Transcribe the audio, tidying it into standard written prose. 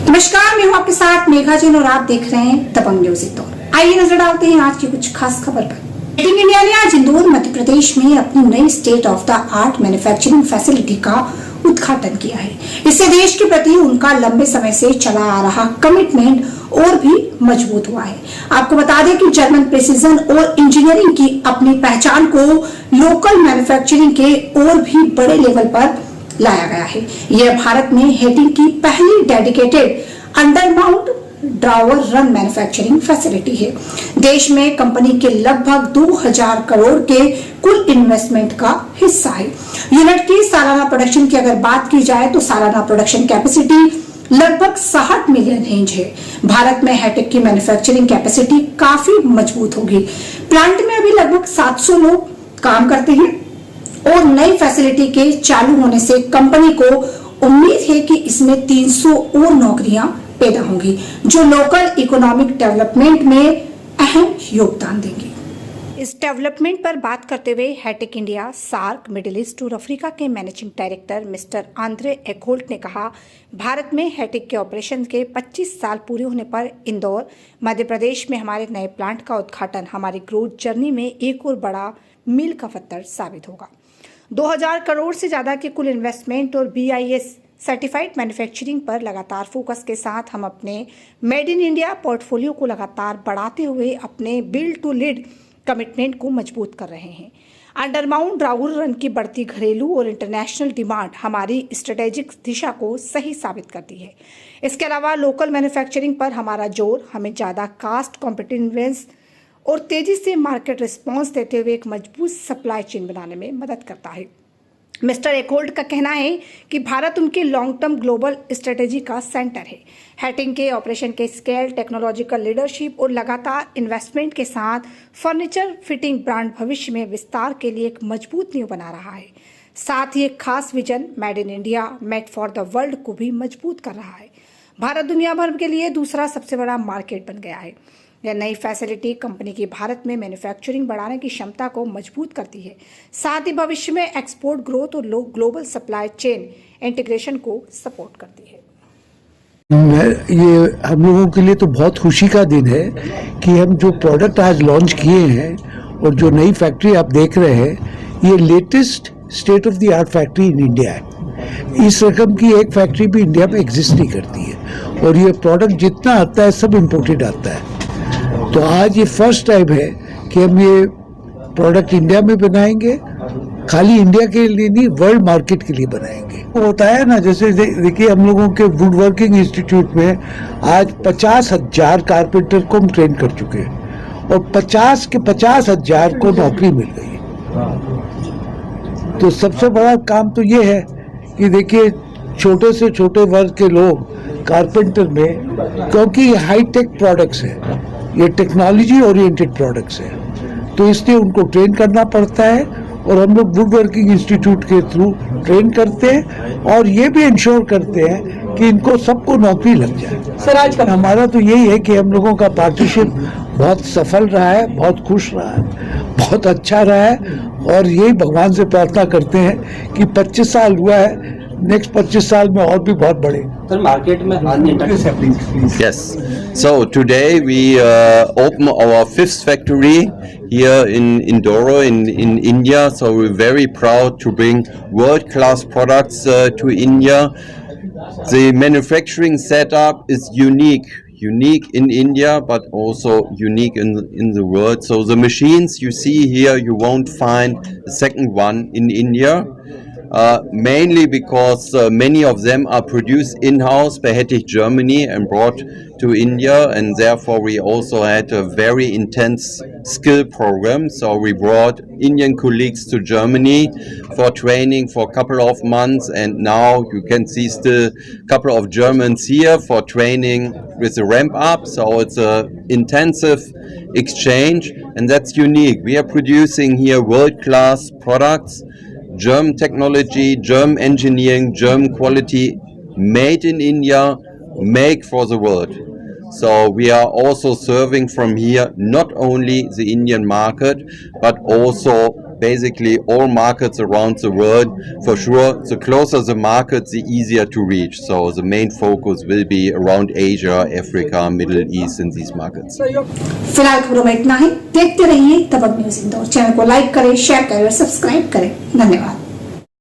नमस्कार, मैं हूं आपके साथ मेघा जैन और आप देख रहे हैं दबंग न्यूज इंदौर। आइए नजर डालते हैं आज की कुछ खास खबर पर। मेड इन इंडिया ने आज इंदौर मध्य प्रदेश में अपनी नई state of the art manufacturing facility का उद्घाटन किया है। इससे देश के प्रति उनका लंबे समय से चला आ रहा कमिटमेंट और भी मजबूत हुआ है। आपको बता दें कि जर्मन प्रिसीजन और इंजीनियरिंग की अपनी पहचान को लोकल मैन्युफैक्चरिंग के और भी बड़े लेवल पर लाया गया है। यह भारत में हेटिंग की पहली dedicated underground drawer run manufacturing facility है। देश में कंपनी के लगभग 2000 करोड़ के कुल इन्वेस्टमेंट का हिस्सा है। यूनिट की सालाना प्रोडक्शन की अगर बात की जाए तो सालाना प्रोडक्शन कैपेसिटी लगभग 60 मिलियन रेंज है। भारत में हेटेक की मैन्युफैक्चरिंग कैपेसिटी काफी मजबूत होगी। प्लांट में अभी लगभग 700 लोग काम करते हैं और नई फैसिलिटी के चालू होने से कंपनी को उम्मीद है कि इसमें 300 और नौकरियां पैदा होंगी, जो लोकल इकोनॉमिक डेवलपमेंट में अहम योगदान देंगी। इस डेवलपमेंट पर बात करते हुए हेटेक इंडिया, सार्क, मिडिल ईस्ट और अफ्रीका के मैनेजिंग डायरेक्टर मिस्टर आंद्रे एकोल्ट ने कहा, भारत में हेटेक के ऑपरेशन के 25 साल पूरे होने पर इंदौर, मध्य प्रदेश में हमारे नए प्लांट का उद्घाटन हमारी ग्रोथ जर्नी में एक और बड़ा मील का पत्थर साबित होगा। 2000 करोड़ से ज्यादा के कुल इन्वेस्टमेंट और BIS सर्टिफाइड मैन्युफैक्चरिंग पर लगातार फोकस के साथ हम अपने मेड इन इंडिया पोर्टफोलियो को लगातार बढ़ाते हुए अपने बिल्ड टू लीड कमिटमेंट को मजबूत कर रहे हैं। अंडरग्राउंड ड्रावर रन की बढ़ती घरेलू और इंटरनेशनल डिमांड हमारी स्ट्रेटेजिक दिशा को सही साबित करती है। इसके अलावा लोकल मैन्युफैक्चरिंग पर हमारा जोर हमें ज़्यादा कास्ट कॉम्पिटिटिवनेस और तेजी से मार्केट रिस्पांस देते हुए एक मजबूत सप्लाई चेन बनाने में मदद करता है। मिस्टर एकोल्ड का कहना है कि भारत उनके लॉन्ग टर्म ग्लोबल स्ट्रेटेजी का सेंटर है। हेटिंग के ऑपरेशन के स्केल, टेक्नोलॉजिकल लीडरशिप और लगातार इन्वेस्टमेंट के साथ फर्नीचर फिटिंग ब्रांड भविष्य में विस्तार के लिए एक मजबूत नींव बना रहा है। साथ ही एक खास vision made in India, made for the world को भी मजबूत कर रहा है। भारत दुनिया भर के लिए दूसरा सबसे बड़ा मार्केट बन गया है। यह नई फैसिलिटी कंपनी की भारत में मैन्युफैक्चरिंग बढ़ाने की क्षमता को मजबूत करती है, साथ ही भविष्य में एक्सपोर्ट ग्रोथ और ग्लोबल सप्लाई चेन इंटीग्रेशन को सपोर्ट करती है। ये हम लोगों के लिए तो बहुत खुशी का दिन है कि हम जो प्रोडक्ट आज लॉन्च किए हैं और जो नई फैक्ट्री आप देख रहे हैं, ये latest state of the art factory in India है। इस रकम की एक फैक्ट्री भी इंडिया में एग्जिस्ट नहीं करती है और ये प्रोडक्ट जितना आता है सब इम्पोर्टेड आता है। तो आज ये फर्स्ट टाइम है कि हम ये प्रोडक्ट इंडिया में बनाएंगे, खाली इंडिया के लिए नहीं वर्ल्ड मार्केट के लिए बनाएंगे। वो होता है ना, जैसे देखिए हम लोगों के वुड वर्किंग इंस्टीट्यूट में आज 50,000 कारपेंटर को हम ट्रेन कर चुके हैं और 50 के 50,000 को नौकरी मिल गई। तो सबसे बड़ा काम तो ये है कि देखिए छोटे से छोटे वर्ग के लोग कारपेंटर में, क्योंकि ये हाई टेक प्रोडक्ट्स है, ये टेक्नोलॉजी ओरिएंटेड प्रोडक्ट्स है, तो इसलिए उनको ट्रेन करना पड़ता है और हम लोग वुड वर्किंग इंस्टीट्यूट के थ्रू ट्रेन करते हैं और ये भी इंश्योर करते हैं कि इनको सबको नौकरी लग जाए। सर आज का हमारा तो यही है कि हम लोगों का पार्टनरशिप बहुत सफल रहा है, बहुत खुश रहा है, बहुत अच्छा रहा है और यही भगवान से प्रार्थना करते हैं कि 25 साल हुआ है, नेक्स्ट 25 साल में और भी बहुत बड़े। सर मार्केट में Yes. So today we open our fifth factory here in Indore in India. So we're very proud to bring world-class products to India. The manufacturing setup is unique in India, but also unique in the world. So the machines you see here, you won't find a second one in India. Mainly because many of them are produced in-house by Hettich Germany and brought to India, and therefore we also had a very intense skill program. So we brought Indian colleagues to Germany for training for a couple of months, and now you can see still a couple of Germans here for training with the ramp up. So it's a intensive exchange, and that's unique. We are producing here world-class products, German technology, German engineering, German quality, made in India, make for the world. So we are also serving from here not only the Indian market, but also basically all markets around the world. For sure, the closer the market, the easier to reach. So the main focus will be around Asia, Africa, Middle East, and these markets. फिलहाल खबरों में इतना ही। देखते रहिए दबंग news Indore. Channel को like करें, share करें और सब्सक्राइब करें। धन्यवाद।